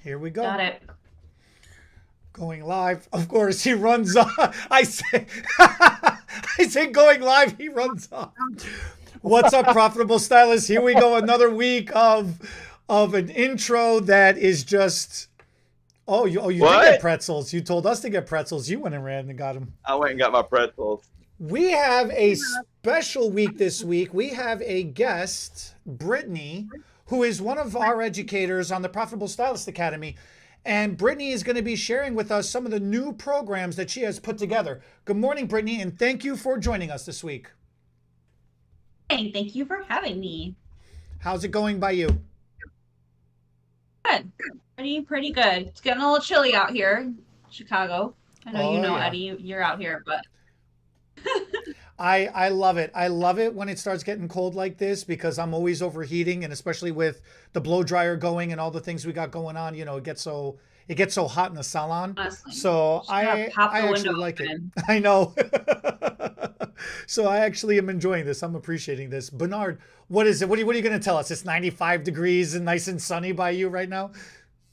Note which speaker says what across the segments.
Speaker 1: Here we go.
Speaker 2: Got it.
Speaker 1: Going live. Of course, he runs off. I say, I say going live. He runs off. What's up, profitable stylists? Here we go. Another week of an intro that is just. You did get
Speaker 3: What?
Speaker 1: pretzels. You told us to get pretzels. You went and ran and got them.
Speaker 3: I went and got my pretzels.
Speaker 1: We have a special week this week. We have a guest, Brittany, who is one of our educators on the Profitable Stylist Academy. And Brittany is going to be sharing with us some of the new programs that she has put together. Good morning, Brittany, and thank you for joining us this week.
Speaker 2: Hey, thank you for having me.
Speaker 1: How's it going by you?
Speaker 2: Good. Pretty good. It's getting a little chilly out here, Chicago. I know you know,
Speaker 1: yeah.
Speaker 2: Eddie, you're out here, but
Speaker 1: I love it. I love it when it starts getting cold like this because I'm always overheating, and especially with the blow dryer going and all the things we got going on, it gets so hot in the salon.
Speaker 2: honestly,
Speaker 1: So
Speaker 2: just gotta pop the
Speaker 1: I actually
Speaker 2: window
Speaker 1: like it.
Speaker 2: open.
Speaker 1: I know. So I actually am enjoying this. I'm appreciating this. Bernard, what is it? What are you going to tell us? It's 95 degrees and nice and sunny by you right now?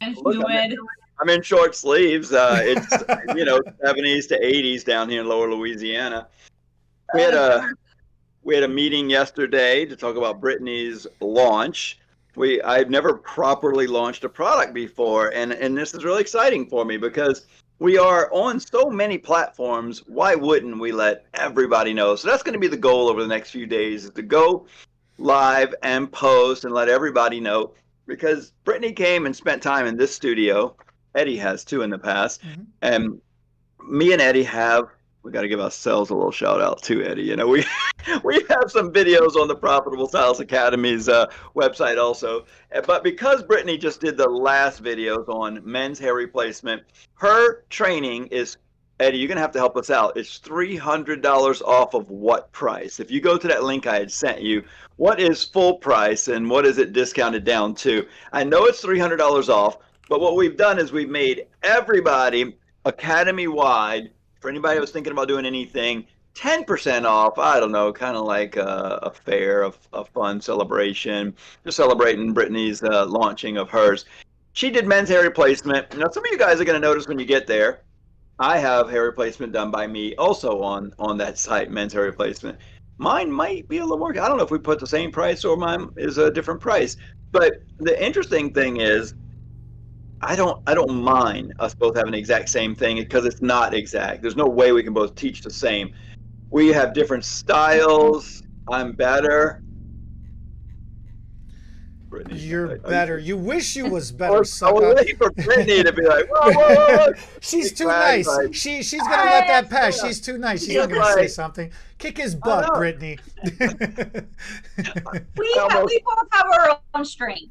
Speaker 2: And
Speaker 3: Look,
Speaker 2: humid.
Speaker 3: I'm in short sleeves. It's 70s to 80s down here in Lower Louisiana. We had a meeting yesterday to talk about Brittany's launch. I've never properly launched a product before, and this is really exciting for me because we are on so many platforms. Why wouldn't we let everybody know? So that's going to be the goal over the next few days, is to go live and post and let everybody know, because Brittany came and spent time in this studio. Eddie has too in the past.
Speaker 1: Mhm.
Speaker 3: And me and Eddie we got to give ourselves a little shout out too, Eddie. We we have some videos on the Profitable Stylist Academy's website also. But because Brittany just did the last videos on men's hair replacement, her training is, Eddie, you're going to have to help us out. It's $300 off of what price? If you go to that link I had sent you, what is full price and what is it discounted down to? I know it's $300 off, but what we've done is we've made everybody academy-wide, for anybody who's thinking about doing anything, 10% off. I don't know, kind of like a fair, a fun celebration, just celebrating Brittany's launching of hers. She did men's hair replacement. Now, some of you guys are going to notice when you get there, I have hair replacement done by me also on that site, men's hair replacement. Mine might be a little more. I don't know if we put the same price or mine is a different price. But the interesting thing is, I don't mind us both having the exact same thing because it's not exact. There's no way we can both teach the same. We have different styles. I'm better. Brittany,
Speaker 1: You're better. You wish you was
Speaker 3: I
Speaker 1: better,
Speaker 3: was
Speaker 1: sucker.
Speaker 3: waiting for Brittany to be like, whoa, whoa, whoa.
Speaker 1: She's too
Speaker 3: Right,
Speaker 1: nice.
Speaker 3: right.
Speaker 1: She's gonna let that pass.
Speaker 3: Yeah.
Speaker 1: She's too nice. She's
Speaker 3: She's
Speaker 1: not gonna say
Speaker 3: right.
Speaker 1: something. Kick his
Speaker 3: I
Speaker 1: butt,
Speaker 3: know.
Speaker 1: Brittany.
Speaker 2: We both have our own strengths.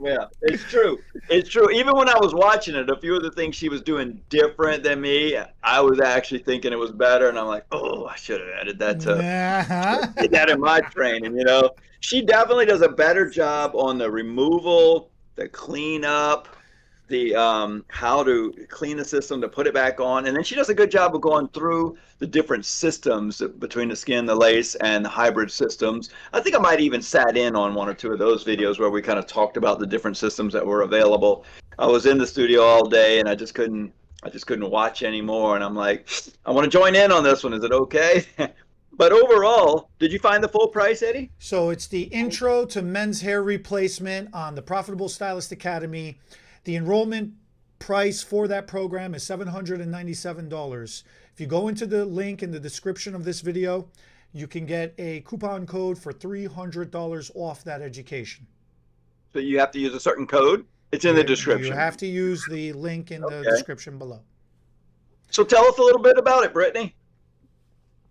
Speaker 3: Yeah, it's true. It's true. Even when I was watching it, a few of the things she was doing different than me, I was actually thinking it was better, and I'm like, oh, I should have added that to did that in my training. She definitely does a better job on the removal, the cleanup, the how to clean the system to put it back on, and then she does a good job of going through the different systems between the skin, the lace, and the hybrid systems. I think I might even sat in on one or two of those videos where we kind of talked about the different systems that were available. I was in the studio all day and I just couldn't watch anymore, and I'm like, I want to join in on this one. Is it okay? But overall, did you find the full price, Eddie?
Speaker 1: So it's the intro to men's hair replacement on the Profitable Stylist Academy. The enrollment price for that program is $797. If you go into the link in the description of this video, you can get a coupon code for $300 off that education.
Speaker 3: So you have to use a certain code? It's in the description.
Speaker 1: You have to use the link in the
Speaker 3: Okay.
Speaker 1: description below.
Speaker 3: So tell us a little bit about it, Brittany.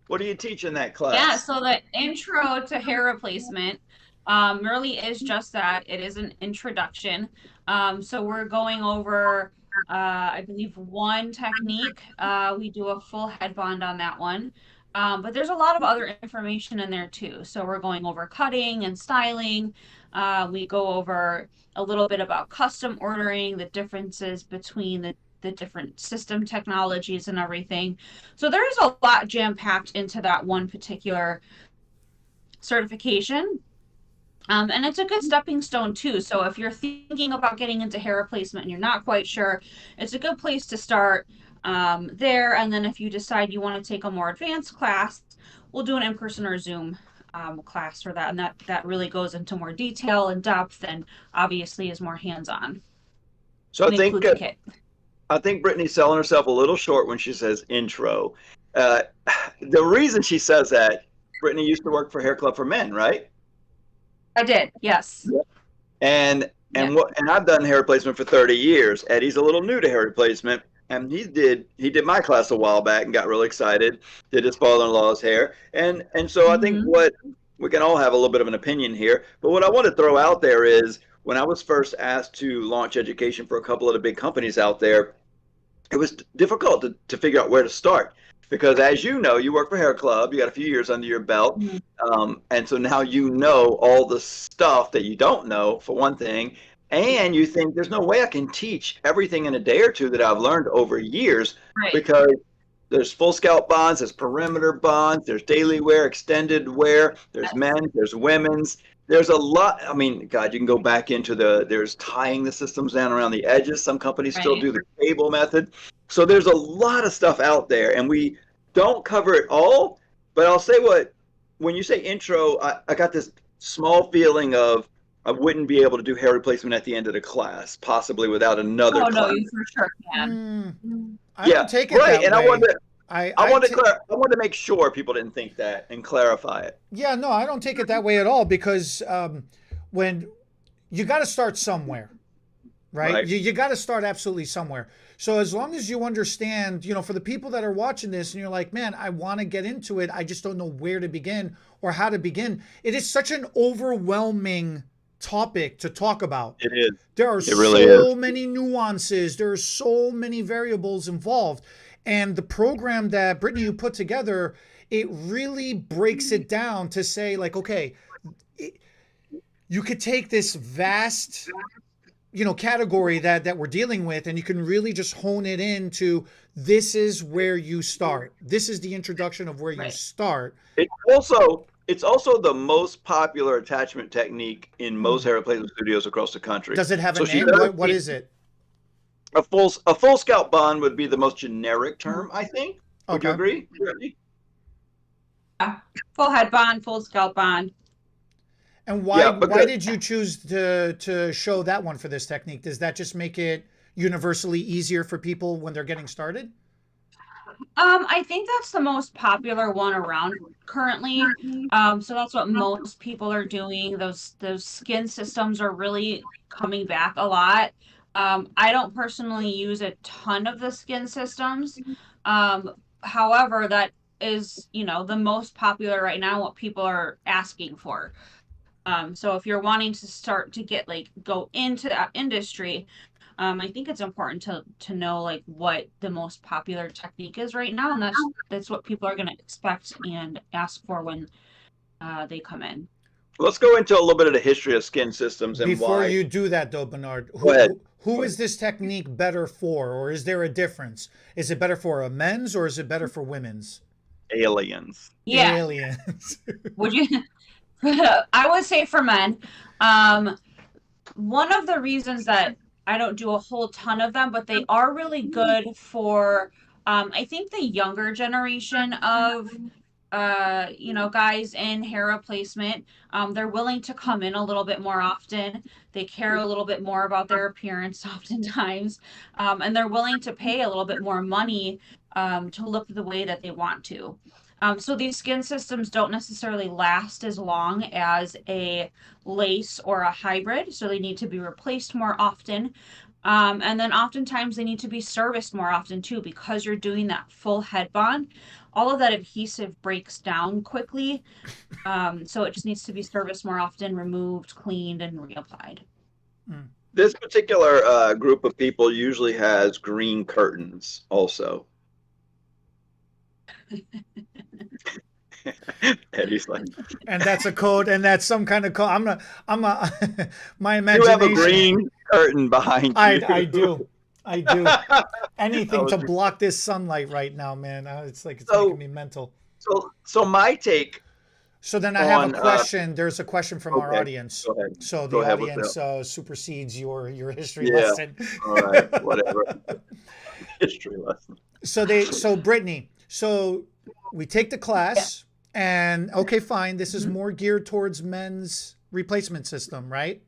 Speaker 3: What do you teach in that class?
Speaker 2: Yeah, so the intro to hair replacement really is just that. It is an introduction. So we're going over, I believe, one technique. We do a full head bond on that one. But there's a lot of other information in there too. So we're going over cutting and styling. We go over a little bit about custom ordering, the differences between the different system technologies and everything. So there's a lot jam-packed into that one particular certification. And it's a good stepping stone too. So if you're thinking about getting into hair replacement and you're not quite sure, it's a good place to start there. And then if you decide you want to take a more advanced class, we'll do an in-person or Zoom class for that. And that really goes into more detail and depth and obviously is more hands-on.
Speaker 3: So
Speaker 2: And includes a kit.
Speaker 3: I think Brittany's selling herself a little short when she says intro. The reason she says that, Brittany used to work for Hair Club for Men, right?
Speaker 2: I did, yes.
Speaker 3: And I've done hair replacement for 30 years. Eddie's a little new to hair replacement, and he did my class a while back and got really excited. Did his father-in-law's hair, and so I think what we can all have a little bit of an opinion here. But what I want to throw out there is when I was first asked to launch education for a couple of the big companies out there, it was difficult to figure out where to start. Because as you know, you work for Hair Club, you got a few years under your belt. And so now you know all the stuff that you don't know, for one thing. And you think there's no way I can teach everything in a day or two that I've learned over years.
Speaker 2: Right.
Speaker 3: Because there's full scalp bonds, there's perimeter bonds, there's daily wear, extended wear, there's men's, there's women's. There's a lot. I mean, God, you can go back into there's tying the systems down around the edges. Some companies still do the cable method. So there's a lot of stuff out there, and we don't cover it all. But I'll say when you say intro, I got this small feeling of I wouldn't be able to do hair replacement at the end of the class, possibly without another class.
Speaker 2: No, you for sure can.
Speaker 1: I don't take it
Speaker 3: right.
Speaker 1: that
Speaker 3: And
Speaker 1: way.
Speaker 3: I wanted to make sure people didn't think that and clarify it.
Speaker 1: Yeah, no, I don't take it that way at all because when you got to start somewhere, right? You got to start absolutely somewhere. So as long as you understand, for the people that are watching this and you're like, man, I want to get into it, I just don't know where to begin or how to begin. It is such an overwhelming topic to talk about.
Speaker 3: It is.
Speaker 1: There are so many nuances. There are so many variables involved. And the program that Brittany, you put together, it really breaks it down to say like, okay, you could take this vast, category that we're dealing with, and you can really just hone it into this is where you start. This is the introduction of where you start. It's also the most popular attachment technique in most hair replacement studios across the country. Does it have a name? What is it?
Speaker 3: A full scalp bond would be the most generic term, I think. Would you agree?
Speaker 2: Yeah. Full head bond, full scalp bond.
Speaker 1: And why did you choose to show that one for this technique? Does that just make it universally easier for people when they're getting started?
Speaker 2: I think that's the most popular one around currently. So that's what most people are doing. Those skin systems are really coming back a lot. I don't personally use a ton of the skin systems. However, that is, the most popular right now, what people are asking for. So if you're wanting to start to go into that industry, I think it's important to know what the most popular technique is right now, and that's what people are going to expect and ask for when they come in.
Speaker 3: Let's go into a little bit of the history of skin systems and
Speaker 1: Before you do that, though, Bernard, who is this technique better for, or is there a difference? Is it better for a men's or is it better for women's?
Speaker 3: Aliens.
Speaker 2: Yeah.
Speaker 1: Aliens.
Speaker 2: Would you? I would say for men. One of the reasons that I don't do a whole ton of them, but they are really good for, I think the younger generation of, guys in hair replacement. They're willing to come in a little bit more often. They care a little bit more about their appearance oftentimes. And they're willing to pay a little bit more money to look the way that they want to. So these skin systems don't necessarily last as long as a lace or a hybrid, so they need to be replaced more often. And then oftentimes they need to be serviced more often too, because you're doing that full head bond. All of that adhesive breaks down quickly, so it just needs to be serviced more often, removed, cleaned, and reapplied.
Speaker 3: This particular group of people usually has green curtains also. Eddie's like,
Speaker 1: and that's a code, and that's some kind of code. My imagination.
Speaker 3: You have a green curtain behind you.
Speaker 1: I do. Anything to block this sunlight right now, man. It's making me mental.
Speaker 3: So my take
Speaker 1: So then I have a
Speaker 3: on.
Speaker 1: question. There's a question from our
Speaker 3: Okay,
Speaker 1: audience.
Speaker 3: go ahead.
Speaker 1: So
Speaker 3: Go
Speaker 1: the
Speaker 3: ahead with
Speaker 1: audience
Speaker 3: that.
Speaker 1: supersedes your history
Speaker 3: Yeah.
Speaker 1: lesson.
Speaker 3: All right. Whatever. History lesson.
Speaker 1: So Brittany, so we take the
Speaker 2: Yeah.
Speaker 1: class and okay, fine. This is
Speaker 2: Mhm.
Speaker 1: more geared towards men's replacement system, right?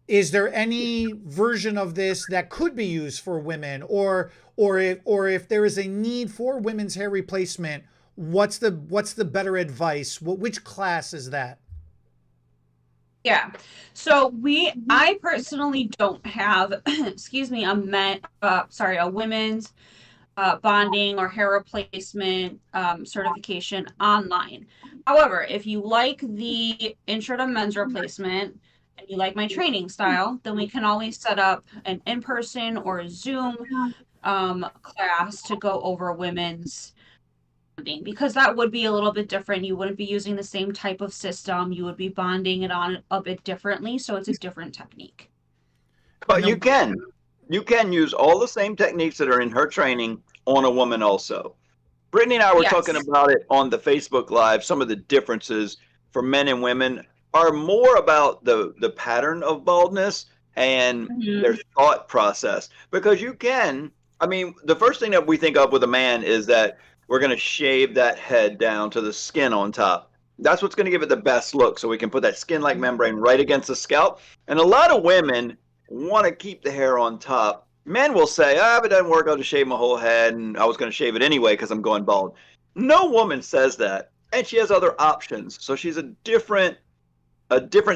Speaker 1: Is there any version of this that could be used for women, or if there is a need for women's hair replacement, what's the better advice? Which class is that?
Speaker 2: Yeah. So I personally don't have, excuse me, a women's bonding or hair replacement certification online. However, if you like the intro to men's replacement and you like my training style, then we can always set up an in-person or a Zoom class to go over women's bonding, because that would be a little bit different. You wouldn't be using the same type of system. You would be bonding it on a bit differently. So it's a different technique.
Speaker 1: And
Speaker 3: But
Speaker 1: then
Speaker 3: you can use all the same techniques that are in her training on a woman also. Brittany and I were talking
Speaker 2: Yes.
Speaker 3: about it on the Facebook Live. Some of the differences for men and women are more about the pattern of baldness and their
Speaker 2: Mhm.
Speaker 3: thought process. Because you can, I mean, the first thing that we think of with a man is that we're going to shave that head down to the skin on top. That's what's going to give it the best look. So we can put that skin-like membrane right against the scalp. And a lot of women want to keep the hair on top. Men will say, if it doesn't work, I'll just shave my whole head, and I was going to shave it anyway because I'm going bald. No woman says that, and she has other options. So she's a different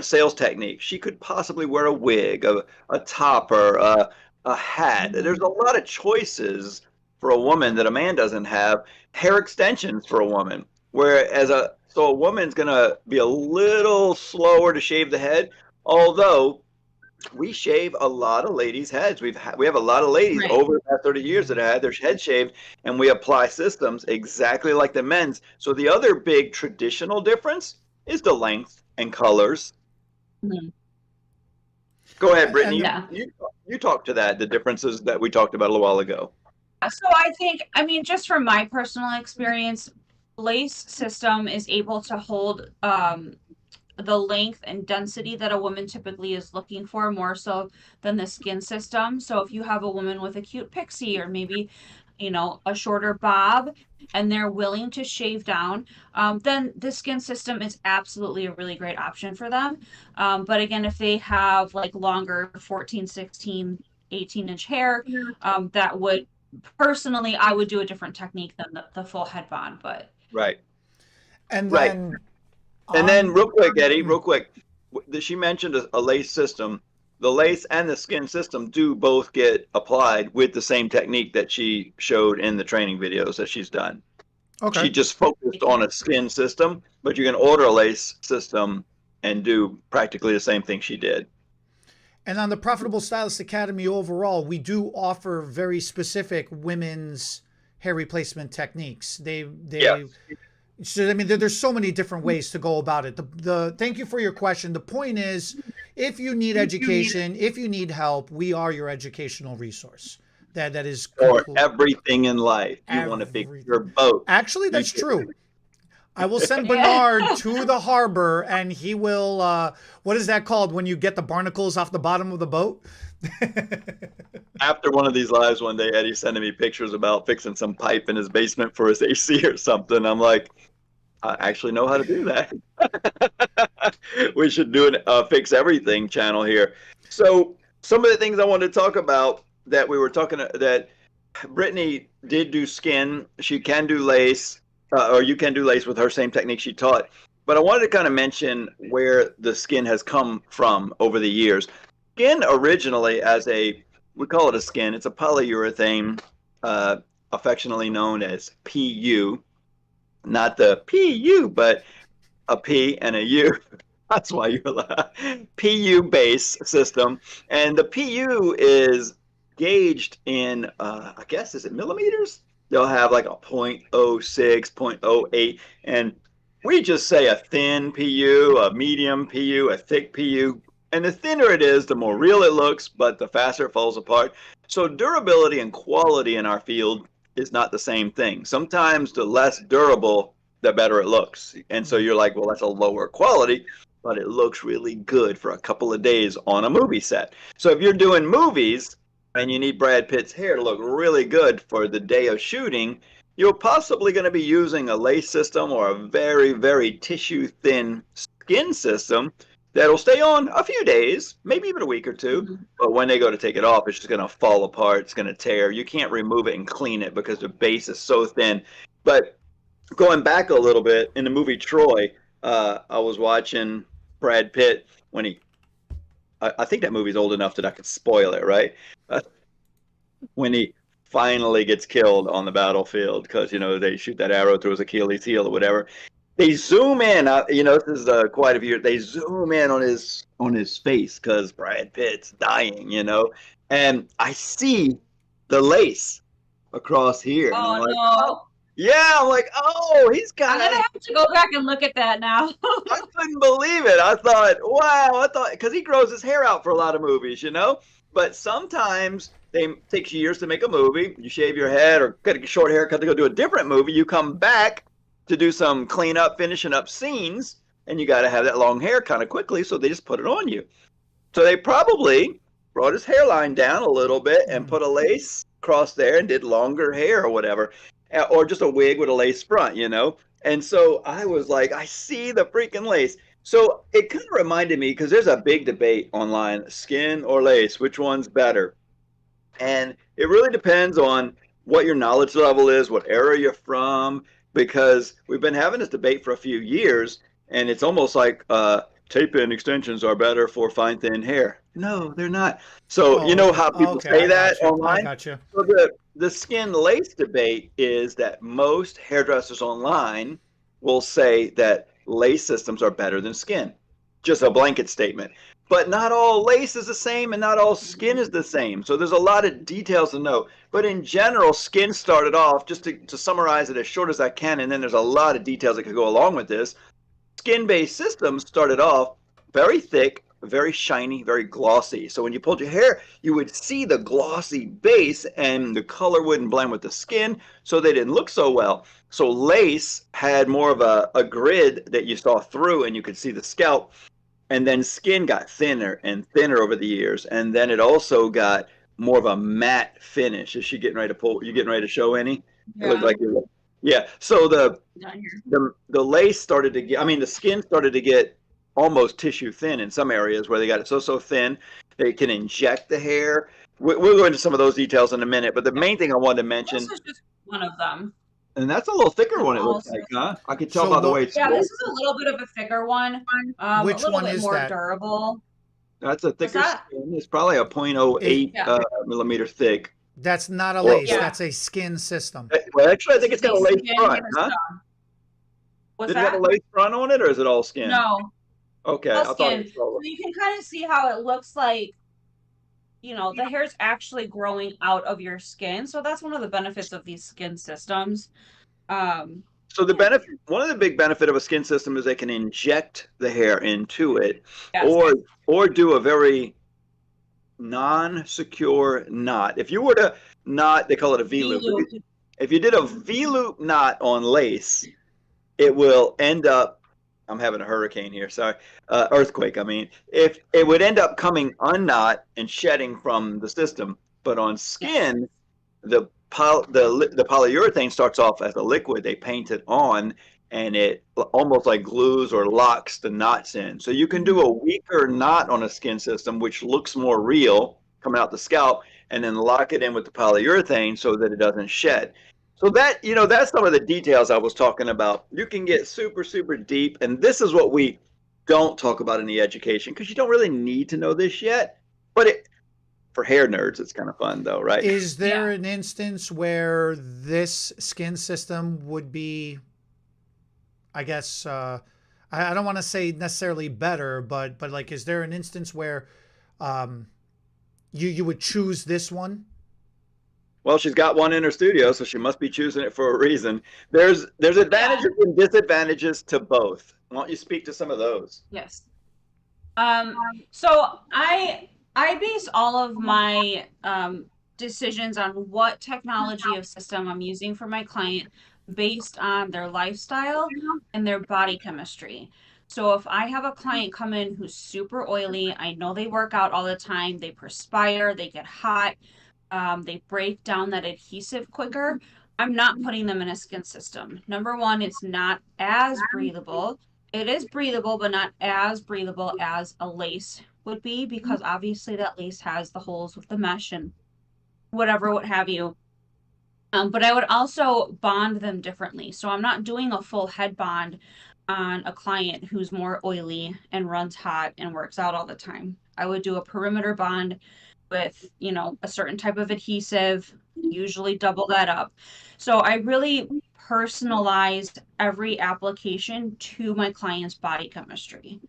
Speaker 3: sales technique. She could possibly wear a wig, a topper, a hat. There's a lot of choices for a woman that a man doesn't have. Hair extensions for a woman, whereas a woman's going to be a little slower to shave the head, although we shave a lot of ladies' heads. We have a lot of ladies
Speaker 2: Right.
Speaker 3: over the past 30 years that have had their head shaved, and we apply systems exactly like the men's. So the other big traditional difference is the length and colors.
Speaker 2: Mhm.
Speaker 3: Go ahead, Brittany.
Speaker 1: and
Speaker 2: Yeah.
Speaker 3: You talked to that, the differences that we talked about a little while ago.
Speaker 2: So I think, I mean, just from my personal experience, lace system is able to hold the length and density that a woman typically is looking for more so than the skin system. So if you have a woman with a cute pixie or maybe, a shorter bob and they're willing to shave down, then the skin system is absolutely a really great option for them. But again, if they have like longer 14, 16, 18-inch hair, that would personally, I would do a different technique than the full head bond, but
Speaker 3: Right,
Speaker 1: and
Speaker 3: right.
Speaker 1: then
Speaker 3: And then,
Speaker 1: on
Speaker 3: real quick, Eddie, real quick, she mentioned a lace system. The lace and the skin system do both get applied with the same technique that she showed in the training videos that she's done.
Speaker 1: okay.
Speaker 3: She just focused on a skin system, but you can order a lace system and do practically the same thing she did.
Speaker 1: And on the Profitable Stylist Academy overall, we do offer very specific women's hair replacement techniques.
Speaker 3: Yeah.
Speaker 1: So I mean, there's so many different ways to go about it. Thank you for your question. The point is, if you need education, if you need help, we are your educational resource. That is
Speaker 3: For everything in life, you want to fix
Speaker 1: everything.
Speaker 3: your boat.
Speaker 1: Actually, that's true. I will send
Speaker 2: Yeah.
Speaker 1: Bernard to the harbor, and he will. What is that called when you get the barnacles off the bottom of the boat?
Speaker 3: After one of these lives one day, Eddie sending me pictures about fixing some pipe in his basement for his AC or something. I'm like, I actually know how to do that. We should do an fix everything channel here. So some of the things I wanted to talk about that we were talking that Brittany did do skin. She can do lace, or you can do lace with her same technique she taught. But I wanted to kind of mention where the skin has come from over the years. Skin originally we call it a skin. It's a polyurethane, affectionately known as PU. Not the PU, but a P and a U. That's why you're laughing. PU base system. And the PU is gauged in, I guess, is it millimeters? They'll have like a 0.06, 0.08. And we just say a thin PU, a medium PU, a thick PU. And the thinner it is, the more real it looks, but the faster it falls apart. So durability and quality in our field is not the same thing. Sometimes the less durable the better it looks. And so you're like, well, that's a lower quality, but it looks really good for a couple of days on a movie set. So if you're doing movies and you need Brad Pitt's hair to look really good for the day of shooting, you're possibly going to be using a lace system or a very, very tissue thin skin system that'll stay on a few days, maybe even a week or two. But when they go to take it off, it's just going to fall apart. It's going to tear. You can't remove it and clean it because the base is so thin. But going back a little bit, in the movie Troy, I was watching Brad Pitt when I think that movie's old enough that I could spoil it, right? When he finally gets killed on the battlefield because, they shoot that arrow through his Achilles heel or whatever. They zoom in, this is quite a few. They zoom in on his face because Brad Pitt's dying, and I see the lace across here.
Speaker 2: Oh,
Speaker 3: and
Speaker 2: no.
Speaker 3: Yeah, I'm like, oh, he's got.
Speaker 2: I'm gonna have to go back and look at that now.
Speaker 3: I couldn't believe it. I thought, wow, because he grows his hair out for a lot of movies, But sometimes it takes years to make a movie. You shave your head or get a short haircut to go do a different movie. You come back to do some cleanup, finishing up scenes, and you got to have that long hair kind of quickly, so they just put it on you. So they probably brought his hairline down a little bit and put a lace across there and did longer hair or whatever, or just a wig with a lace front, And so I was like, I see the freaking lace. So it kind of reminded me, because there's a big debate online, skin or lace, which one's better? And it really depends on what your knowledge level is, what era you're from, because we've been having this debate for a few years, and it's almost like tape-in extensions are better for fine, thin hair. No, they're not. So you know how people say that online?
Speaker 1: I gotcha.
Speaker 3: So the skin lace debate is that most hairdressers online will say that lace systems are better than skin. Just a blanket statement. But not all lace is the same and not all skin is the same. So there's a lot of details to know. But in general, skin started off, just to summarize it as short as I can, and then there's a lot of details that could go along with this. Skin-based systems started off very thick, very shiny, very glossy. So when you pulled your hair, you would see the glossy base and the color wouldn't blend with the skin, so they didn't look so well. So lace had more of a grid that you saw through and you could see the scalp. And then skin got thinner and thinner over the years. And then it also got more of a matte finish. Is she getting ready to pull? You getting ready to show any?
Speaker 2: Yeah.
Speaker 3: It looked like you. Yeah. So the lace started to get, the skin started to get almost tissue thin in some areas where they got it so thin they can inject the hair. We'll go into some of those details in a minute. But the main thing I wanted to mention.
Speaker 2: This is just one of them.
Speaker 3: And that's a little thicker one, it looks like, huh? I could tell by the way it's
Speaker 2: this is a little bit of a thicker one.
Speaker 1: Which
Speaker 2: a little
Speaker 1: one
Speaker 2: bit
Speaker 1: is
Speaker 2: more
Speaker 1: that?
Speaker 2: durable.
Speaker 3: That's a thicker skin. It's probably a 0.08 millimeter thick.
Speaker 1: That's not a lace. That's a skin system.
Speaker 3: Well, actually, I think it's got a lace front, huh?
Speaker 2: What's
Speaker 3: Did it have a lace front on it, or is it all skin?
Speaker 2: No.
Speaker 3: Okay,
Speaker 2: All
Speaker 3: I thought
Speaker 2: skin.
Speaker 3: it was all.
Speaker 2: So you can kind of see how it looks like, the hair's actually growing out of your skin. So that's one of the benefits of these skin systems.
Speaker 3: So one of the big benefit of a skin system is they can inject the hair into it, or do a very non-secure knot. If you were to knot, they call it a V-loop. If you did a V-loop knot on lace, it will end up, I'm having a hurricane here, sorry, earthquake, if it would end up coming unknot and shedding from the system. But on skin, the polyurethane starts off as a liquid. They paint it on, and it almost like glues or locks the knots in. So you can do a weaker knot on a skin system, which looks more real coming out the scalp, and then lock it in with the polyurethane so that it doesn't shed. So that, that's some of the details I was talking about. You can get super, super deep, and this is what we don't talk about in the education, because you don't really need to know this yet. But for hair nerds, it's kind of fun, though, right?
Speaker 1: Is there an instance where this skin system would be, I guess, I don't want to say necessarily better, but like, is there an instance where you would choose this one?
Speaker 3: Well, she's got one in her studio, so she must be choosing it for a reason. There's advantages and disadvantages to both. Why don't you speak to some of those?
Speaker 2: Yes. So I base all of my decisions on what technology of system I'm using for my client based on their lifestyle and their body chemistry. So if I have a client come in who's super oily, I know they work out all the time, they perspire, they get hot, they break down that adhesive quicker. I'm not putting them in a skin system. Number one, it's not as breathable. It is breathable, but not as breathable as a lace would be, because obviously that lace has the holes with the mesh and whatever, what have you. But I would also bond them differently. So I'm not doing a full head bond on a client who's more oily and runs hot and works out all the time. I would do a perimeter bond with, you know, a certain type of adhesive, usually double that up. So I really personalized every application to my client's body chemistry.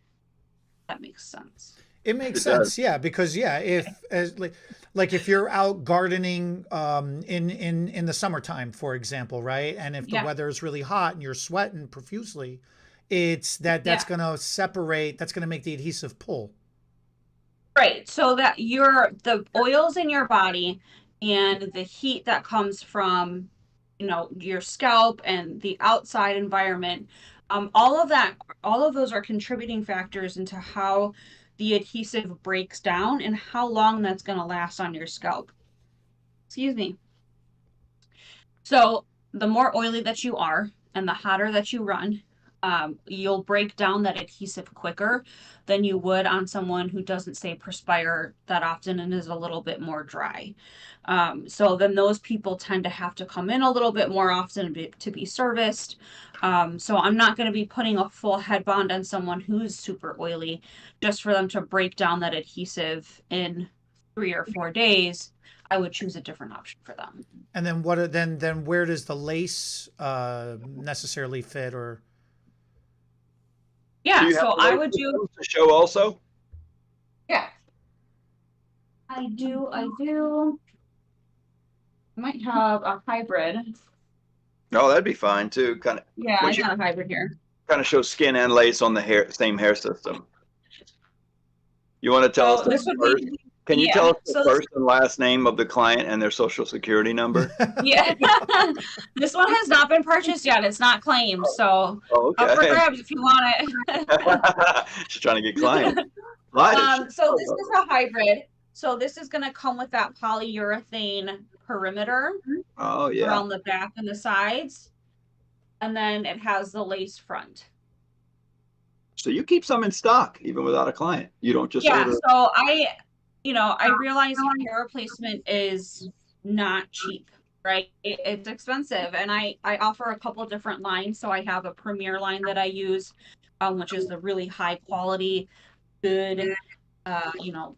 Speaker 2: That makes sense.
Speaker 1: It makes
Speaker 3: It does.
Speaker 1: sense, yeah, because yeah, if as like if you're out gardening in the summertime, for example, right? And if the
Speaker 2: Yeah.
Speaker 1: weather is really hot and you're sweating profusely, it's that's
Speaker 2: Yeah.
Speaker 1: gonna separate, that's gonna make the adhesive pull.
Speaker 2: Right. So that the oils in your body and the heat that comes from, you know, your scalp and the outside environment, all of that, all of those are contributing factors into how the adhesive breaks down and how long that's going to last on your scalp. Excuse me. So the more oily that you are and the hotter that you run, you'll break down that adhesive quicker than you would on someone who doesn't say perspire that often and is a little bit more dry. So then those people tend to have to come in a little bit more often to be serviced. So I'm not going to be putting a full head bond on someone who's super oily just for them to break down that adhesive in 3 or 4 days. I would choose a different option for them.
Speaker 1: And then then where does the lace necessarily fit? Or
Speaker 3: Do
Speaker 2: Yeah,
Speaker 3: you have
Speaker 2: so
Speaker 3: the
Speaker 2: I
Speaker 3: lace
Speaker 2: would do,
Speaker 3: systems to show also?
Speaker 2: yeah, I do. I might have a hybrid.
Speaker 3: No, that'd be fine too. Kind of,
Speaker 2: Yeah, I
Speaker 3: once you
Speaker 2: got a hybrid here.
Speaker 3: kind of show skin and lace on the same hair system. You want to tell us
Speaker 2: So
Speaker 3: the
Speaker 2: this would
Speaker 3: first?
Speaker 2: be,
Speaker 3: Can you tell
Speaker 2: yeah,
Speaker 3: us the
Speaker 2: so this,
Speaker 3: first and last name of the client and their social security number?
Speaker 2: yeah. This one has not been purchased yet. It's not claimed, so
Speaker 3: Oh,
Speaker 2: up for
Speaker 3: okay.
Speaker 2: grabs if you want
Speaker 3: She's trying to get clients.
Speaker 2: it.
Speaker 3: Clients.
Speaker 2: So this is a hybrid. So this is gonna come with that polyurethane perimeter
Speaker 3: Oh, yeah.
Speaker 2: around the back and the sides, and then it has the lace front.
Speaker 3: So you keep some in stock even without a client. You don't just
Speaker 2: Yeah,
Speaker 3: order.
Speaker 2: so I realize hair replacement is not cheap, right? It's expensive, and I offer a couple different lines. So I have a premier line that I use, which is the really high quality, good, you know,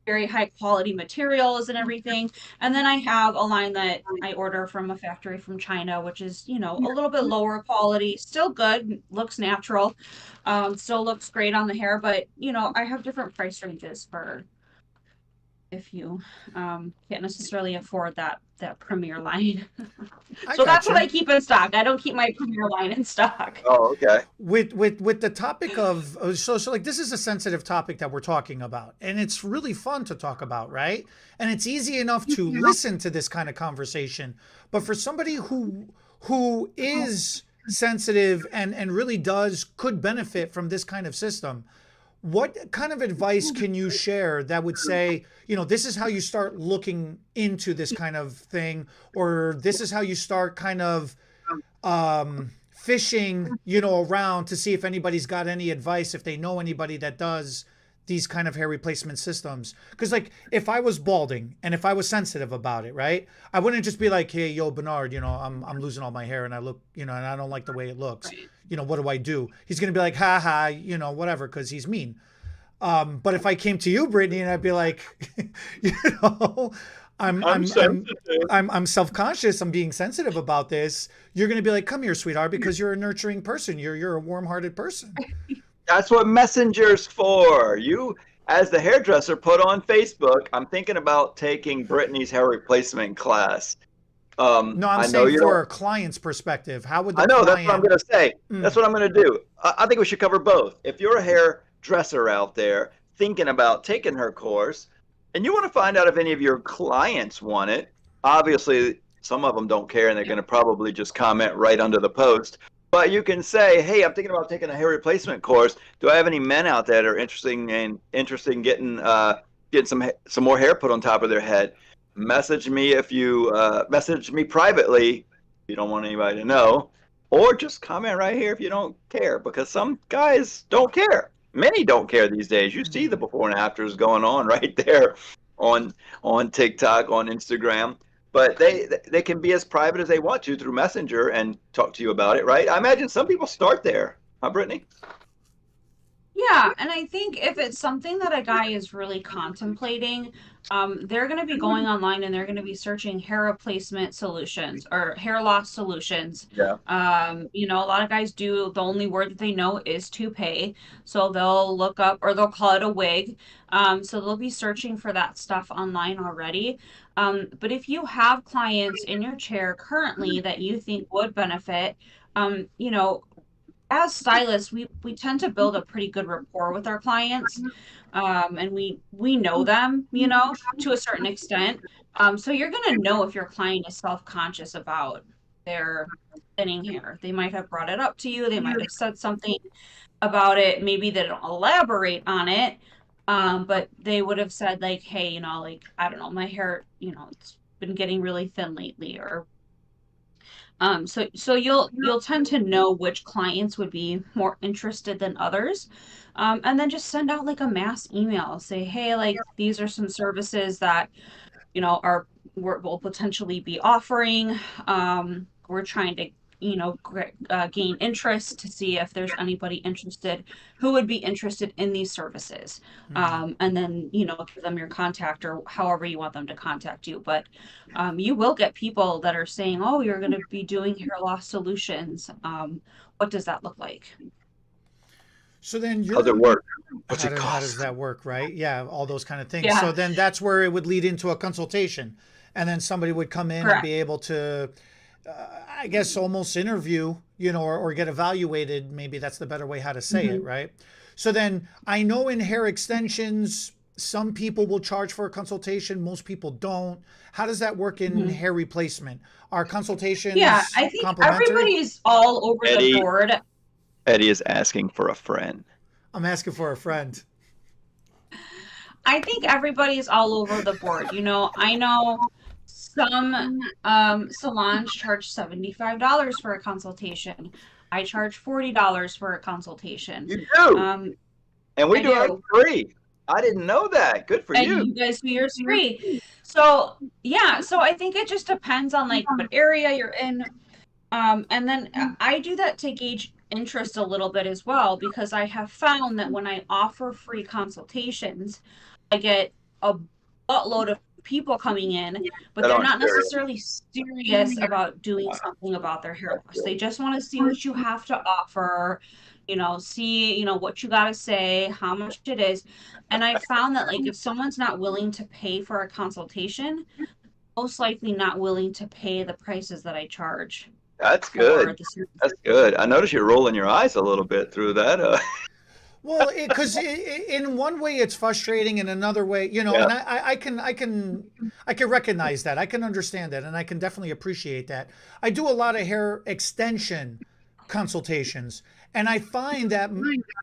Speaker 2: very high quality materials and everything. And then I have a line that I order from a factory from China, which is, you know, a little bit lower quality, still good, looks natural, still looks great on the hair, but you know, I have different price ranges for if you can't necessarily afford that premier line.
Speaker 1: I
Speaker 2: So that's what I
Speaker 1: gotcha.
Speaker 2: keep in stock. I don't keep my premier line in stock.
Speaker 3: Oh, okay.
Speaker 1: With the topic of so like this is a sensitive topic that we're talking about, and it's really fun to talk about, right? And it's easy enough to listen to this kind of conversation, but for somebody who is sensitive and really could benefit from this kind of system, what kind of advice can you share that would say, you know, this is how you start looking into this kind of thing, or this is how you start kind of fishing, you know, around to see if anybody's got any advice, if they know anybody that does these kind of hair replacement systems? Because like if I was balding and if I was sensitive about it, right, I wouldn't just be like, hey, yo, Bernard, you know, I'm losing all my hair and I look, you know, and I don't like the way it looks,
Speaker 2: Right.
Speaker 1: you know, what do I do? He's gonna be like, ha ha, you know, whatever, because he's mean. But if I came to you, Brittany, and I'd be like, you know, I'm
Speaker 3: I'm
Speaker 1: I'm I'm
Speaker 3: sensitive.
Speaker 1: I'm self-conscious, I'm being sensitive about this, you're gonna be like, come here, sweetheart, because you're a nurturing person. You're a warm-hearted person.
Speaker 3: That's what Messenger's for. You, as the hairdresser, put on Facebook, I'm thinking about taking Brittany's hair replacement class.
Speaker 1: No, I'm
Speaker 3: I know
Speaker 1: saying
Speaker 3: you
Speaker 1: for
Speaker 3: don't.
Speaker 1: a client's perspective, how would the
Speaker 3: I know, that's what I'm
Speaker 1: client?
Speaker 3: going to say. That's
Speaker 1: Mm,
Speaker 3: what I'm going to do. I think we should cover both. If you're a hairdresser out there thinking about taking her course and you want to find out if any of your clients want it, obviously some of them don't care, and they're going to probably just comment right under the post. But you can say, hey, I'm thinking about taking a hair replacement course. Do I have any men out there that are interested in getting some more hair put on top of their head? Message me if you message me privately if you don't want anybody to know, or just comment right here if you don't care, because some guys don't care. Many don't care these days. You see the before and afters going on right there on TikTok, on Instagram. But they can be as private as they want to through Messenger and talk to you about it, right? I imagine some people start there, huh, Brittany?
Speaker 2: Yeah, and I think if it's something that a guy is really contemplating, they're going to be going online and they're going to be searching hair replacement solutions or hair loss solutions.
Speaker 3: Yeah.
Speaker 2: You know, a lot of guys do, the only word that they know is toupee. So they'll look up or they'll call it a wig. So they'll be searching for that stuff online already. But if you have clients in your chair currently that you think would benefit, you know, as stylists, we tend to build a pretty good rapport with our clients, and we know them, you know, to a certain extent. So you're gonna know if your client is self-conscious about their thinning hair. They might have brought it up to you. They might have said something about it. Maybe they don't elaborate on it, but they would have said like, "Hey, you know, like I don't know, my hair, you know, it's been getting really thin lately," or so you'll tend to know which clients would be more interested than others. And then just send out like a mass email. Say, hey, like these are some services that, you know, will potentially be offering. We're trying to, you know, gain interest to see if there's anybody interested who would be interested in these services. And then, you know, give them your contact or however you want them to contact you. But you will get people that are saying, oh, you're going to be doing hair loss solutions. What does that look like?
Speaker 1: So then
Speaker 3: How's it work? What's it
Speaker 1: how does
Speaker 3: cost?
Speaker 1: that work, right? Yeah, all those kind of things.
Speaker 2: Yeah.
Speaker 1: So then that's where it would lead into a consultation. And then somebody would come in and
Speaker 2: Correct.
Speaker 1: be able to, I guess, almost interview, you know, or get evaluated. Maybe that's the better way how to say it, right? So then I know in hair extensions, some people will charge for a consultation, most people don't. How does that work in hair replacement? Are consultations
Speaker 2: Yeah, I think
Speaker 1: complimentary?
Speaker 2: everybody's all over
Speaker 3: Eddie.
Speaker 2: the board.
Speaker 3: Eddie is asking for a friend.
Speaker 1: I'm asking for a friend.
Speaker 2: I think everybody's all over the board. You know, I know some salons charge $75 for a consultation. I charge $40 for a consultation.
Speaker 3: You do, and we
Speaker 2: I
Speaker 3: do ours
Speaker 2: do.
Speaker 3: free. I didn't know that. Good for
Speaker 2: And
Speaker 3: you.
Speaker 2: you guys do yours free. So yeah, so I think it just depends on like what area you're in. And then I do that to gauge interest a little bit as well, because I have found that when I offer free consultations, I get a buttload of people coming in, but
Speaker 3: That
Speaker 2: they're
Speaker 3: aren't
Speaker 2: not
Speaker 3: serious.
Speaker 2: necessarily serious about doing something about their hair loss. They just want to see what you have to offer, you know, see, you know, what you got to say, how much it is. And I found that like if someone's not willing to pay for a consultation, most likely not willing to pay the prices that I charge
Speaker 3: That's
Speaker 2: for
Speaker 3: good.
Speaker 2: the service.
Speaker 3: That's good. I notice you're rolling your eyes a little bit through that.
Speaker 1: Well, because in one way it's frustrating, in another way, you know,
Speaker 3: Yeah.
Speaker 1: and I can recognize that, I can understand that, and I can definitely appreciate that. I do a lot of hair extension consultations, and I find that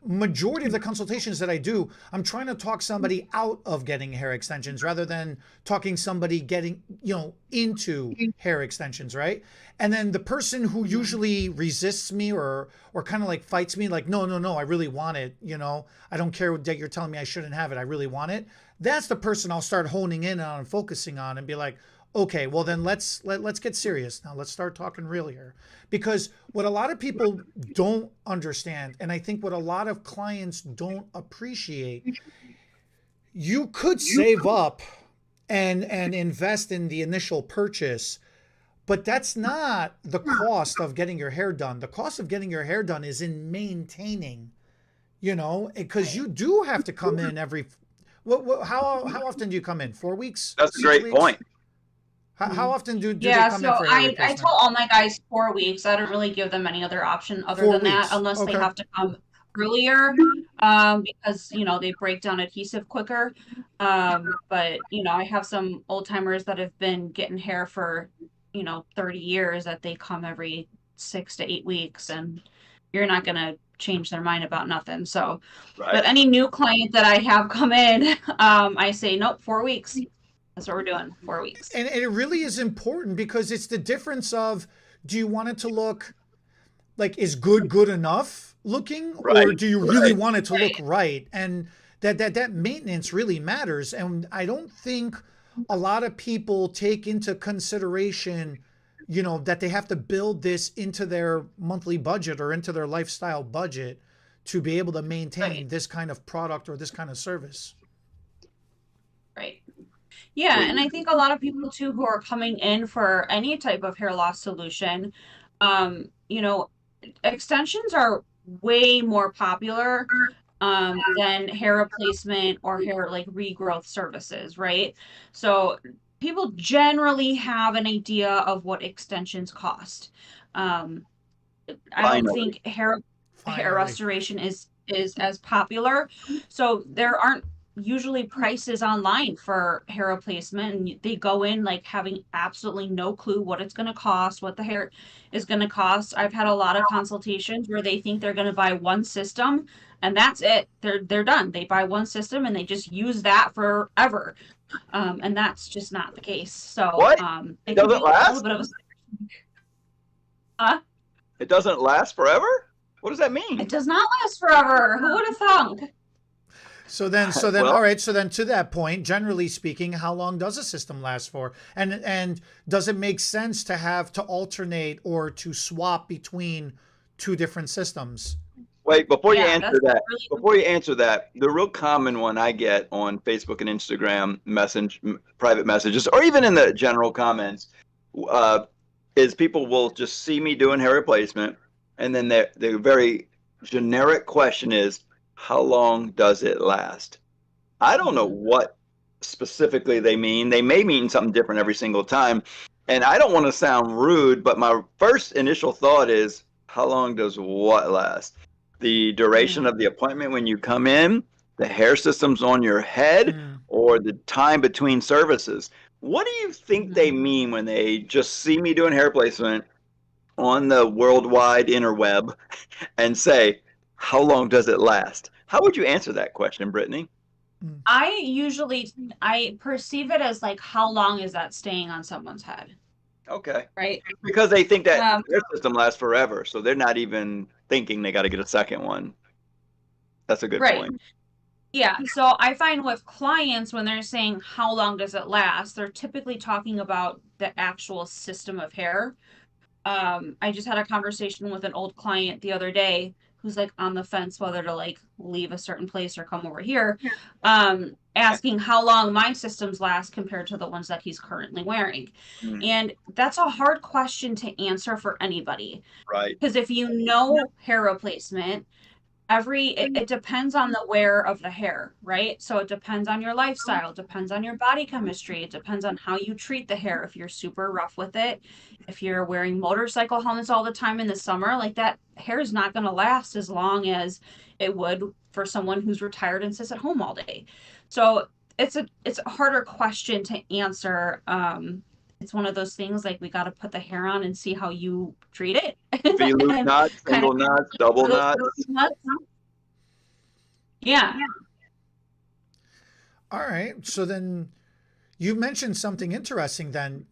Speaker 1: majority of the consultations that I do, I'm trying to talk somebody out of getting hair extensions rather than talking somebody getting, you know, into hair extensions, right? And then the person who usually resists me or kind of like fights me, like, no, I really want it, you know, I don't care that you're telling me I shouldn't have it, I really want it. That's the person I'll start honing in on and focusing on and be like, okay, well then let's get serious now. Let's start talking real here. Because what a lot of people don't understand, and I think what a lot of clients don't appreciate, you could save up and invest in the initial purchase, but that's not the cost of getting your hair done. The cost of getting your hair done is in maintaining, you know, because you do have to come in every, how often do you come in? 4 weeks?
Speaker 3: That's a
Speaker 1: 6
Speaker 3: great
Speaker 1: weeks?
Speaker 3: point.
Speaker 1: How often do they
Speaker 2: Yeah,
Speaker 1: come
Speaker 2: so
Speaker 1: in for hair
Speaker 2: I
Speaker 1: replacement?
Speaker 2: tell all my guys 4 weeks. I don't really give them any other option other
Speaker 1: 4
Speaker 2: than that,
Speaker 1: weeks.
Speaker 2: unless they
Speaker 1: Okay.
Speaker 2: have to come earlier, because you know they break down adhesive quicker. But you know, I have some old timers that have been getting hair for, 30 years that they come every 6 to 8 weeks, and you're not going to change their mind about nothing. So,
Speaker 3: Right.
Speaker 2: but any new client that I have come in, I say, nope, 4 weeks. That's what we're doing, 4 weeks.
Speaker 1: And it really is important, because it's the difference of, do you want it to look like, is good enough looking, or do you really want it to look right? And that maintenance really matters. And I don't think a lot of people take into consideration, that they have to build this into their monthly budget or into their lifestyle budget to be able to maintain this kind of product or this kind of service.
Speaker 2: Right. Yeah, and I think a lot of people too who are coming in for any type of hair loss solution, extensions are way more popular than hair replacement or hair like regrowth services, right? So people generally have an idea of what extensions cost. I don't think hair restoration is as popular. So there aren't usually prices online for hair replacement, and they go in like having absolutely no clue what it's going to cost, what the hair is going to cost. I've had a lot of consultations where they think they're going to buy one system and that's it. They're done. They buy one system and they just use that forever. And that's just not the case. So
Speaker 3: what?
Speaker 2: It
Speaker 3: doesn't last?
Speaker 2: a little bit of
Speaker 3: It doesn't last forever? What does that mean?
Speaker 2: It does not last forever. Who would have thunk?
Speaker 1: So then,
Speaker 3: Well,
Speaker 1: all right. So then, to that point, generally speaking, how long does a system last for? And does it make sense to have to alternate or to swap between two different systems?
Speaker 3: Wait, before you answer
Speaker 2: really
Speaker 3: that, the real common one I get on Facebook and Instagram private messages, or even in the general comments, is people will just see me doing hair replacement, and then the very generic question is, how long does it last? I don't know what specifically they mean. They may mean something different every single time. And I don't want to sound rude, but my first initial thought is, how long does what last? The duration of the appointment when you come in, the hair systems on your head, or the time between services? What do you think they mean when they just see me doing hair placement on the worldwide interweb and say, how long does it last? How would you answer that question, Brittany?
Speaker 2: I perceive it as like, how long is that staying on someone's head?
Speaker 3: Okay.
Speaker 2: Right.
Speaker 3: Because they think that their system lasts forever, so they're not even thinking they got to get a second one. That's a good point.
Speaker 2: Yeah. So I find with clients, when they're saying, how long does it last, they're typically talking about the actual system of hair. I just had a conversation with an old client the other day who's like on the fence whether to like leave a certain place or come over here, asking how long my systems last compared to the ones that he's currently wearing. And that's a hard question to answer for anybody.
Speaker 3: Right.
Speaker 2: Because if you know hair replacement, it depends on the wear of the hair, right? So it depends on your lifestyle, it depends on your body chemistry, it depends on how you treat the hair. If you're super rough with it, if you're wearing motorcycle helmets all the time in the summer, like that hair is not going to last as long as it would for someone who's retired and sits at home all day. So it's a harder question to answer. It's one of those things like we got to put the hair on and see how you treat it.
Speaker 3: V-loop knots, single knots, double knots.
Speaker 2: Yeah.
Speaker 1: All right. So then you mentioned something interesting then.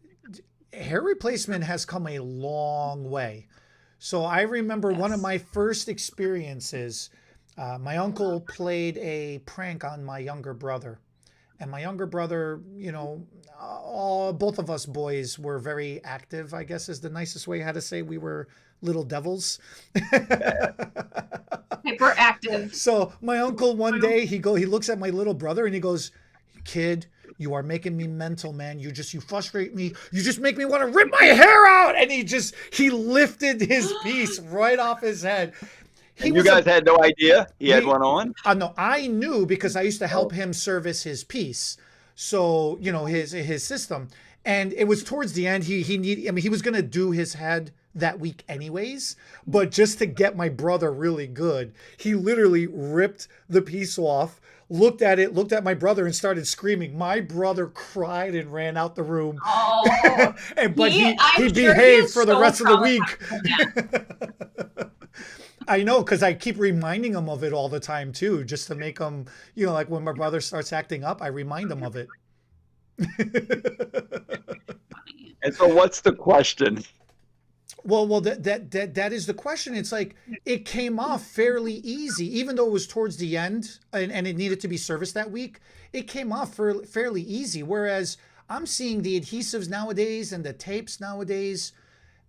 Speaker 1: Hair replacement has come a long way. So I remember one of my first experiences, my uncle played a prank on my younger brother. And my younger brother, both of us boys were very active, I guess is the nicest way how to say we were little devils.
Speaker 2: Hyperactive.
Speaker 1: So my uncle one day, he looks at my little brother and he goes, kid, you are making me mental, man. You frustrate me. You just make me want to rip my hair out. And he lifted his piece right off his head.
Speaker 3: You guys had no idea he had one on?
Speaker 1: No, I knew because I used to help him service his piece. So, his system. And it was towards the end, he was going to do his head that week anyways, but just to get my brother really good, he literally ripped the piece off, looked at it, looked at my brother, and started screaming. My brother cried and ran out the room.
Speaker 2: Oh,
Speaker 1: But he
Speaker 2: I'm sure he
Speaker 1: behaved
Speaker 2: is
Speaker 1: for the
Speaker 2: so
Speaker 1: rest of the
Speaker 2: traumatized
Speaker 1: week.
Speaker 2: from that.
Speaker 1: I know, because I keep reminding him of it all the time too, just to make him, like when my brother starts acting up, I remind him of it.
Speaker 3: And so what's the question?
Speaker 1: Well, that is the question. It's like it came off fairly easy, even though it was towards the end and it needed to be serviced that week. It came off fairly easy. Whereas I'm seeing the adhesives nowadays and the tapes nowadays.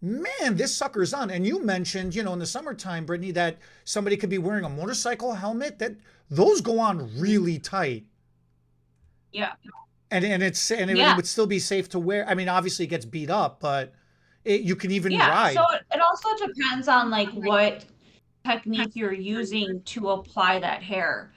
Speaker 1: Man, this sucker's on. And you mentioned, in the summertime, Brittany, that somebody could be wearing a motorcycle helmet. Those go on really tight.
Speaker 2: Yeah.
Speaker 1: And it would still be safe to wear. I mean, obviously it gets beat up, but you can even ride.
Speaker 2: So it also depends on like what technique you're using to apply that hair.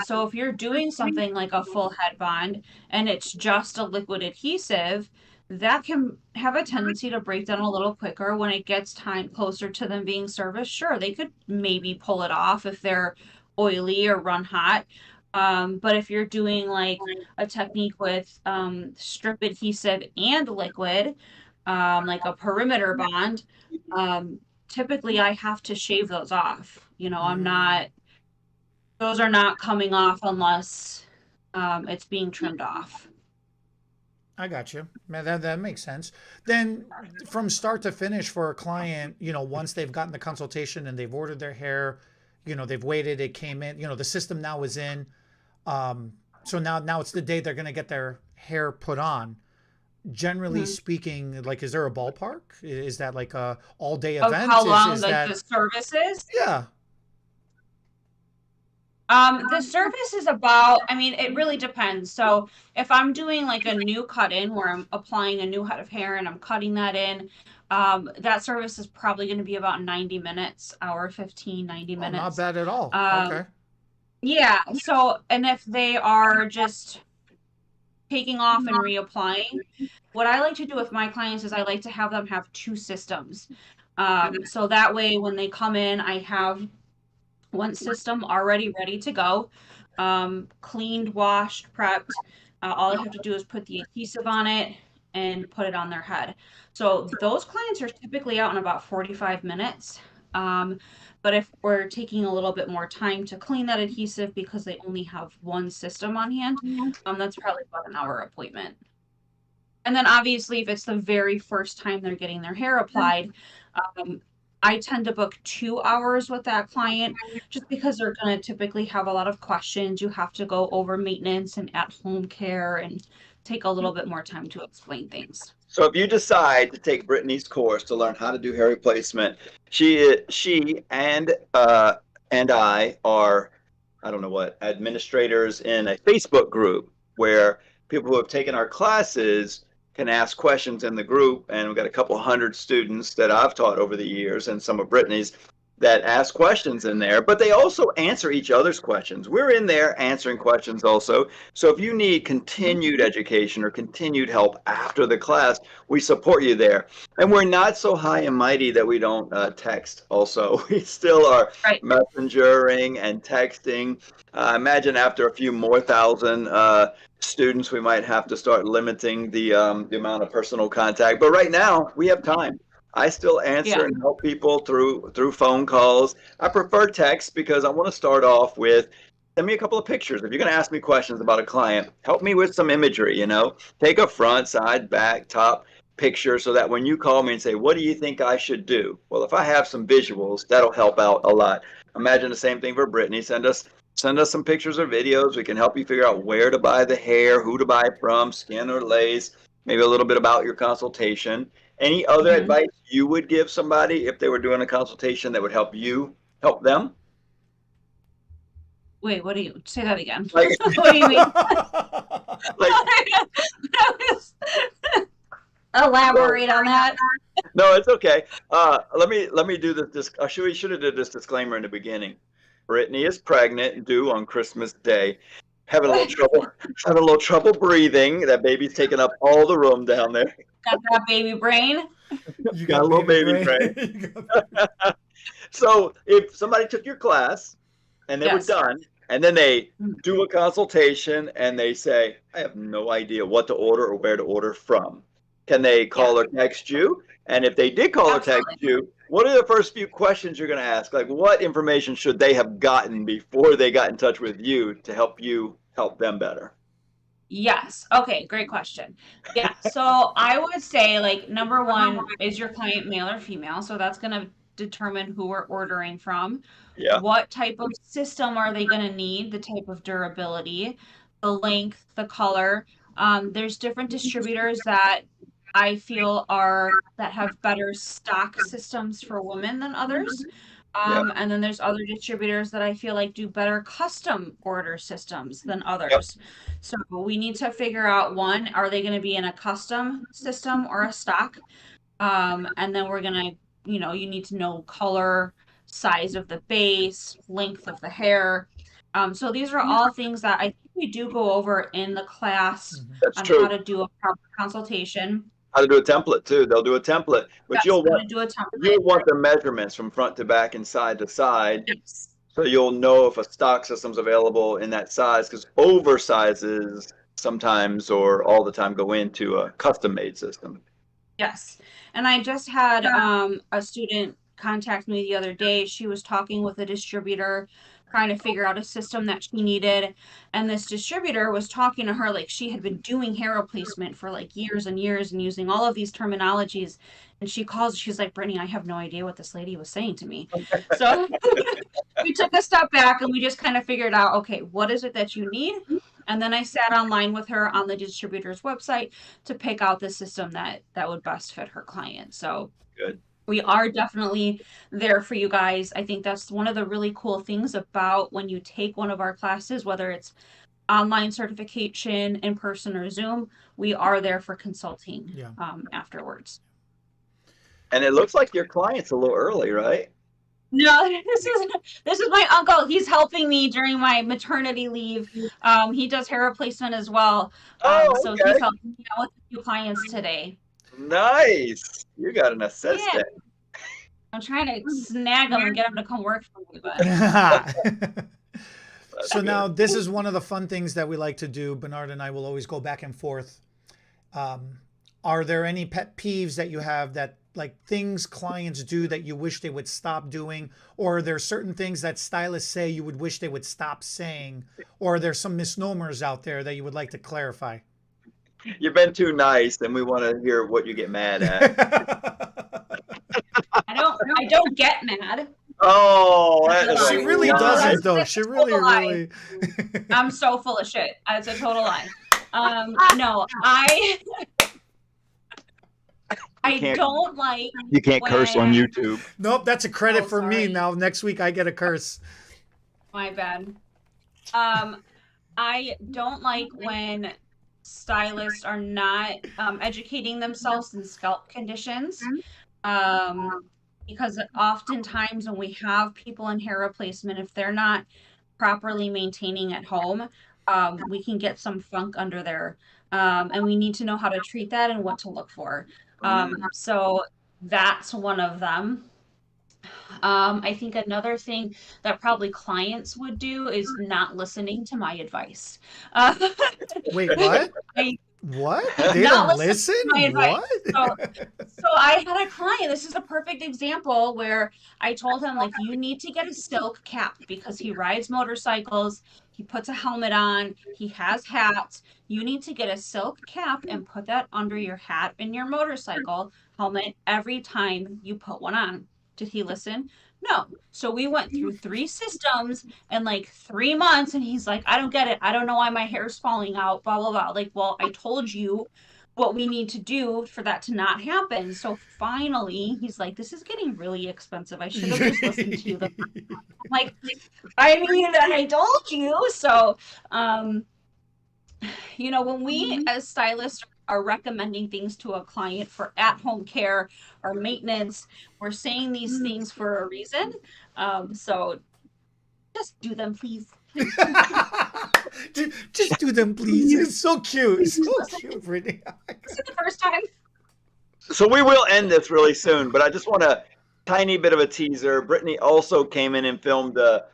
Speaker 2: So if you're doing something like a full head bond and it's just a liquid adhesive, that can have a tendency to break down a little quicker when it gets time closer to them being serviced. Sure, they could maybe pull it off if they're oily or run hot. But if you're doing like a technique with strip adhesive and liquid, like a perimeter bond, typically I have to shave those off. Those are not coming off unless it's being trimmed off.
Speaker 1: I got you. Man, that makes sense. Then from start to finish for a client, once they've gotten the consultation and they've ordered their hair, they've waited, it came in, the system now is in. So now it's the day they're going to get their hair put on. Generally speaking, like, is there a ballpark? Is that like a all day event?
Speaker 2: Of how long
Speaker 1: is
Speaker 2: like
Speaker 1: that...
Speaker 2: the service is?
Speaker 1: Yeah.
Speaker 2: The service is about, it really depends. So if I'm doing like a new cut in where I'm applying a new head of hair and I'm cutting that in, that service is probably going to be about 90 minutes, hour 15, 90 minutes.
Speaker 1: Not bad at all. Okay.
Speaker 2: Yeah. So, and if they are just taking off and reapplying, what I like to do with my clients is I like to have them have two systems. So that way when they come in, I have one system already ready to go, cleaned, washed, prepped. All I have to do is put the adhesive on it and put it on their head. So those clients are typically out in about 45 minutes. But if we're taking a little bit more time to clean that adhesive because they only have one system on hand, that's probably about an hour appointment. And then obviously if it's the very first time they're getting their hair applied, I tend to book 2 hours with that client just because they're going to typically have a lot of questions. You have to go over maintenance and at-home care and take a little bit more time to explain things.
Speaker 3: So if you decide to take Brittany's course to learn how to do hair replacement, she and I are, I don't know what, administrators in a Facebook group where people who have taken our classes can ask questions in the group, and we've got a couple hundred students that I've taught over the years and some of Brittany's that ask questions in there, but they also answer each other's questions. We're in there answering questions also. So if you need continued education or continued help after the class, we support you there. And we're not so high and mighty that we don't text also. We still are messengering and texting. Imagine after a few more thousand students, we might have to start limiting the amount of personal contact. But right now, we have time. I still answer and help people through phone calls. I prefer text because I want to start off with, send me a couple of pictures. If you're going to ask me questions about a client, help me with some imagery, Take a front, side, back, top picture so that when you call me and say, what do you think I should do? Well, if I have some visuals, that'll help out a lot. Imagine the same thing for Brittany. Send us some pictures or videos. We can help you figure out where to buy the hair, who to buy from, skin or lace, maybe a little bit about your consultation. Any other advice you would give somebody if they were doing a consultation that would help you help them?
Speaker 2: Wait, what do you say that again?
Speaker 3: Like,
Speaker 2: what do you mean? Elaborate on that.
Speaker 3: No, it's okay. Let me do this. I should have did this disclaimer in the beginning. Brittany is pregnant, due on Christmas Day. Having a little trouble breathing. That baby's taking up all the room down there.
Speaker 2: Got that baby brain.
Speaker 1: You
Speaker 3: got a little baby brain. So if somebody took your class and they were done and then they do a consultation and they say, I have no idea what to order or where to order from. Can they call or text you? And if they did call or text you, what are the first few questions you're going to ask? Like, what information should they have gotten before they got in touch with you to help you help them better?
Speaker 2: Yes. Okay, great question. Yeah. So I would say, like, number one, is your client male or female? So that's going to determine who we're ordering from.
Speaker 3: Yeah.
Speaker 2: What type of system are they going to need? The type of durability, the length, the color. There's different distributors that I feel that have better stock systems for women than others.
Speaker 3: Yeah.
Speaker 2: And then there's other distributors that I feel like do better custom order systems than
Speaker 3: Yep.
Speaker 2: others. So we need to figure out, one, are they going to be in a custom system or a stock? And then we're going to, you need to know color, size of the base, length of the hair. So these are all things that I think we do go over in the class
Speaker 3: That's
Speaker 2: on
Speaker 3: true.
Speaker 2: how to do a proper consultation.
Speaker 3: How to do a template too. They'll do a template, but
Speaker 2: Yes,
Speaker 3: you'll
Speaker 2: how
Speaker 3: want
Speaker 2: to do a template.
Speaker 3: you'll want the measurements from front to back and side to side.
Speaker 2: Yes.
Speaker 3: So you'll know if a stock system's available in that size, because oversizes sometimes or all the time go into a custom made system.
Speaker 2: Yes. And I just had a student contact me the other day. She was talking with a distributor trying to figure out a system that she needed. And this distributor was talking to her like she had been doing hair replacement for like years and years and using all of these terminologies. And she calls, she's like, Brittany, I have no idea what this lady was saying to me. So we took a step back and we just kind of figured out, okay, what is it that you need? And then I sat online with her on the distributor's website to pick out the system that would best fit her client. So
Speaker 3: Good.
Speaker 2: We are definitely there for you guys. I think that's one of the really cool things about when you take one of our classes, whether it's online certification, in person, or Zoom, we are there for consulting afterwards.
Speaker 3: And it looks like your client's a little early, right?
Speaker 2: No, this is my uncle. He's helping me during my maternity leave. He does hair replacement as well. So he's helping me out with a few clients today.
Speaker 3: Nice. You got an assistant.
Speaker 2: Yeah. I'm trying to snag him and get him to come work for me. But
Speaker 1: So now this is one of the fun things that we like to do. Bernard and I will always go back and forth. Are there any pet peeves that you have, that like things clients do that you wish they would stop doing? Or are there certain things that stylists say you would wish they would stop saying? Or are there some misnomers out there that you would like to clarify?
Speaker 3: You've been too nice, and we want to hear what you get mad at.
Speaker 2: I don't get mad.
Speaker 3: Oh,
Speaker 1: she really doesn't, though. She really.
Speaker 2: I'm so full of shit. It's a total lie. No, I don't like.
Speaker 3: You can't curse on YouTube.
Speaker 1: Nope, that's a credit for me. Now next week I get a curse.
Speaker 2: My bad. I don't like when stylists are not educating themselves in scalp conditions. Because oftentimes when we have people in hair replacement, if they're not properly maintaining at home, we can get some funk under there. And we need to know how to treat that and what to look for. So that's one of them. I think another thing that probably clients would do is not listening to my advice.
Speaker 1: Wait, what? What? They don't listen? What?
Speaker 2: So I had a client, this is a perfect example where I told him, like, you need to get a silk cap because he rides motorcycles, he puts a helmet on, he has hats. You need to get a silk cap and put that under your hat and your motorcycle helmet every time you put one on. Did he listen? No. So we went through 3 systems in like 3 months, and he's like, I don't get it. I don't know why my hair's falling out, blah, blah, blah. Like, well, I told you what we need to do for that to not happen. So finally, he's like, this is getting really expensive. I should have just listened to you. I'm like, I mean, I told you. So, when we as stylists are recommending things to a client for at-home care or maintenance, we're saying these things for a reason. So just do them, please.
Speaker 1: Just do them, please. It's so cute. It's so cute, Brittany.
Speaker 2: This is the first time.
Speaker 3: So we will end this really soon, but I just want a tiny bit of a teaser. Brittany also came in and filmed a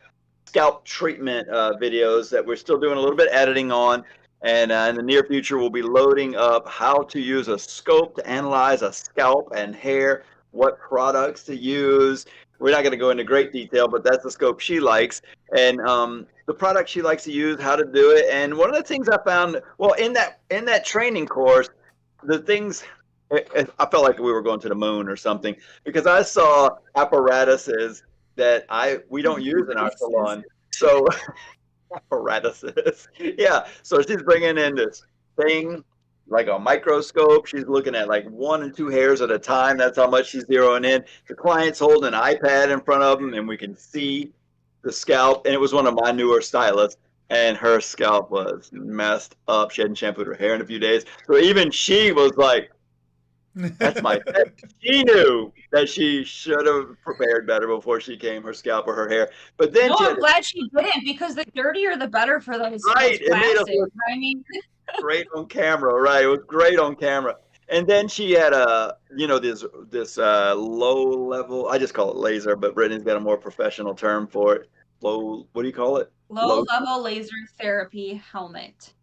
Speaker 3: scalp treatment videos that we're still doing a little bit editing on. And in the near future, we'll be loading up how to use a scope to analyze a scalp and hair, what products to use. We're not going to go into great detail, but that's the scope she likes. And the product she likes to use, how to do it. And one of the things I found, well, in that training course, the things, I felt like we were going to the moon or something, because I saw apparatuses that we don't use in our salon. So apparatuses. Yeah. So she's bringing in this thing like a microscope. She's looking at like 1 and 2 hairs at a time. That's how much she's zeroing in. The client's holding an iPad in front of them, and we can see the scalp. And it was one of my newer stylists, and her scalp was messed up. She hadn't shampooed her hair in a few days. So even she was like, that's my pet. She knew that she should have prepared better before she came, her scalp or her hair. But then
Speaker 2: I'm glad she didn't, because the dirtier the better for those.
Speaker 3: Right,
Speaker 2: those
Speaker 3: it made us
Speaker 2: plastics.
Speaker 3: look
Speaker 2: I mean,
Speaker 3: great on camera. Right, it was great on camera. And then she had this low level. I just call it laser, but Brittany's got a more professional term for it. Low. What do you call it?
Speaker 2: low level laser therapy helmet.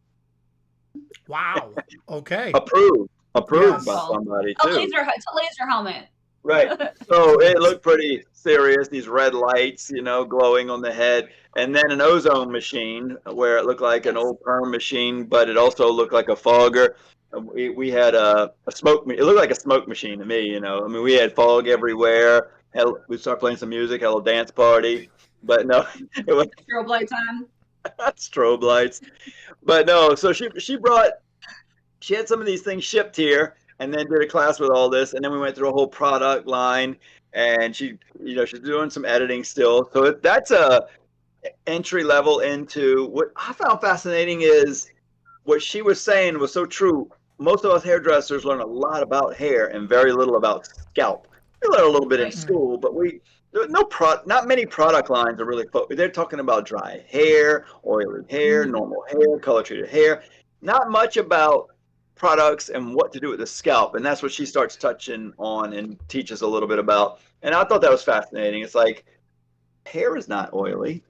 Speaker 1: Wow. Okay.
Speaker 3: Approved
Speaker 1: Yes.
Speaker 3: by somebody
Speaker 2: It's a
Speaker 3: too.
Speaker 2: laser helmet.
Speaker 3: Right. So it looked pretty serious. These red lights, glowing on the head, and then an ozone machine where it looked like an old perm machine, but it also looked like a fogger. We had a smoke. It looked like a smoke machine to me. I mean, we had fog everywhere. We started playing some music, had a little dance party, but no, it was
Speaker 2: Strobe lights on.
Speaker 3: strobe lights. But no, so she had some of these things shipped here, and then did a class with all this, and then we went through a whole product line, and she's doing some editing still. So that's a entry level into what I found fascinating is what she was saying was so true. Most of us hairdressers learn a lot about hair and very little about scalp. We learn a little bit in school, but not many product lines are really focused. They're talking about dry hair, oily hair, normal hair, color treated hair. Not much about products and what to do with the scalp, and that's what she starts touching on and teaches a little bit about. And I thought that was fascinating. It's like hair is not oily,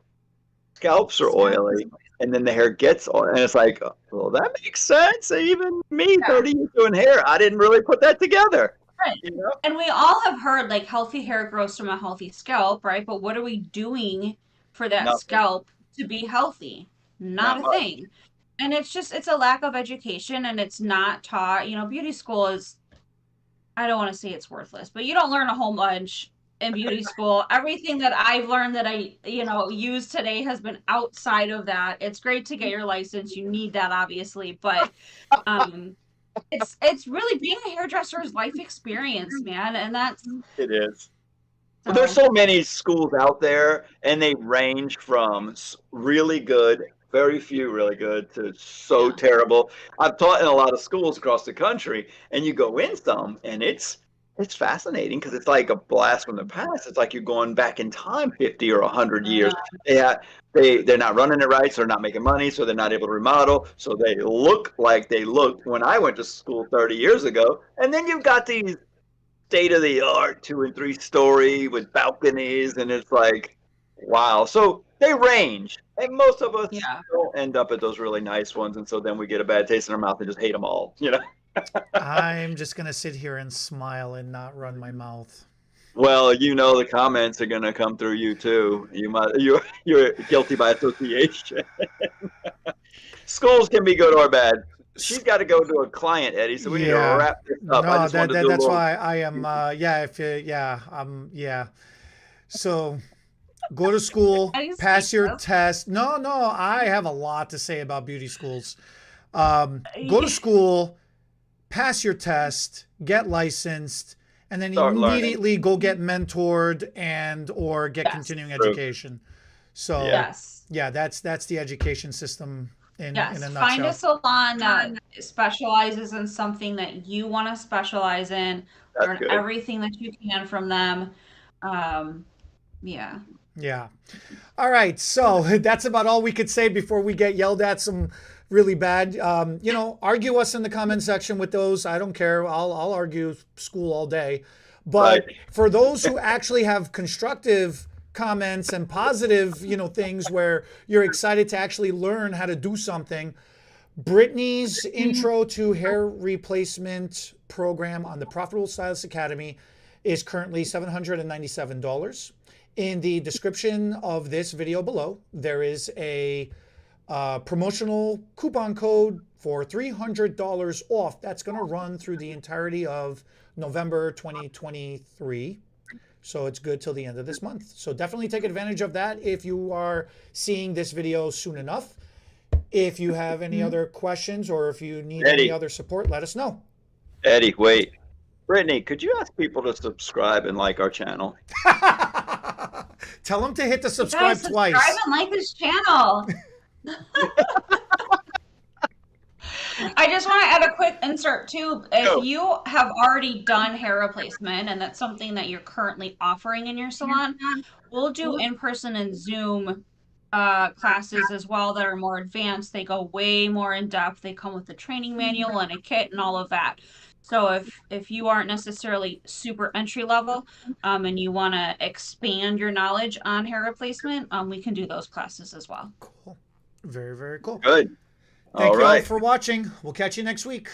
Speaker 3: scalps are oily, and then the hair gets oily, and it's like, well, that makes sense. Even me, 30 years doing hair, I didn't really put that together.
Speaker 2: Right. And we all have heard like healthy hair grows from a healthy scalp, right? But what are we doing for that
Speaker 3: Nothing.
Speaker 2: scalp to be healthy? Not a thing. And it's a lack of education, and it's not taught. Beauty school is, I don't want to say it's worthless, but you don't learn a whole bunch in beauty school. Everything that I've learned that I, use today has been outside of that. It's great to get your license. You need that, obviously, but it's really being a hairdresser is life experience, man. And
Speaker 3: it is. Well, there's so many schools out there, and they range from really good, very few really good, to so terrible. I've taught in a lot of schools across the country, and you go in some, and it's fascinating because it's like a blast from the past. It's like you're going back in time 50 or 100 years. They're not running it right, so they're not making money, so they're not able to remodel, so they look like they looked when I went to school 30 years ago. And then you've got these state-of-the-art 2- and 3-story with balconies, and it's like, wow. So they range, and most of us don't end up at those really nice ones, and so then we get a bad taste in our mouth and just hate them all,
Speaker 1: I'm just going to sit here and smile and not run my mouth.
Speaker 3: Well, the comments are going to come through you too. You're guilty by association. Schools can be good or bad. She's got to go to a client, Eddie, so we need to wrap this up.
Speaker 1: No, that's why I am, So go to school, pass your test. No, I have a lot to say about beauty schools. Go to school, pass your test, get licensed, and then immediately go get mentored or get continuing education. So that's the education system in a nutshell.
Speaker 2: Find a salon that specializes in something that you want to specialize in. Learn everything that you can from them.
Speaker 1: Yeah. All right. So that's about all we could say before we get yelled at some really bad. Argue us in the comment section with those. I don't care. I'll argue school all day. But for those who actually have constructive comments and positive, things where you're excited to actually learn how to do something. Brittany's Intro to Hair Replacement program on the Profitable Stylist Academy is currently $797. In the description of this video below, there is a promotional coupon code for $300 off. That's going to run through the entirety of November 2023. So it's good till the end of this month. So definitely take advantage of that if you are seeing this video soon enough. If you have any other questions or if you need any other support, let us know.
Speaker 3: Eddie, wait. Brittany, could you ask people to subscribe and like our channel?
Speaker 1: Tell them to hit the subscribe twice.
Speaker 2: Subscribe and like this channel. I just want to add a quick insert too. If you have already done hair replacement and that's something that you're currently offering in your salon, we'll do in-person and Zoom classes as well that are more advanced. They go way more in depth. They come with a training manual and a kit and all of that. So if you aren't necessarily super entry level and you want to expand your knowledge on hair replacement, we can do those classes as well.
Speaker 1: Cool. Very, very cool.
Speaker 3: Good.
Speaker 1: Thank
Speaker 3: All
Speaker 1: you all
Speaker 3: right.
Speaker 1: for watching. We'll catch you next week.